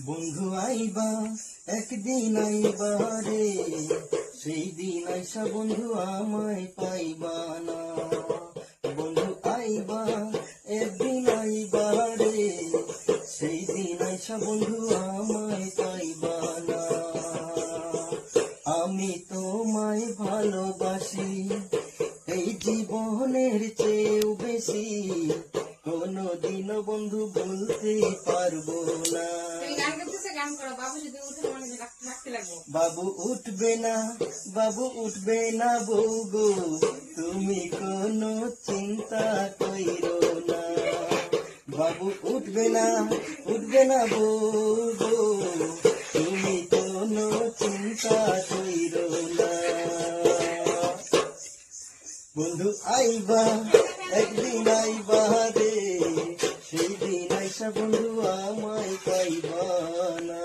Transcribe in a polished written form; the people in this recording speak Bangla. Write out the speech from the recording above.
বন্ধু আইবা একদিন আইবা রে, সেই দিন আইসা বন্ধু আমায় পাইবা না। বন্ধু আইবা একদিন আইবা রে, সেই দিন আইসা বন্ধু আমায় পাইবা না। আমি তোমায় ভালোবাসি এই জীবনের চেয়েও বেশি, কোনদিনও বন্ধু বলতে পারবো না। বাবু উঠবে না, বাবু উঠবে না বউ গো, তুমি কোনো চিন্তা কইরো না। বাবু উঠবে না, উঠবে না বউ গো, তুমি কোনো চিন্তা কইরো না। বন্ধু আইবা একদিন আইবা রে, সেই দিন আইসা বন্ধু আমায় পাইবা না।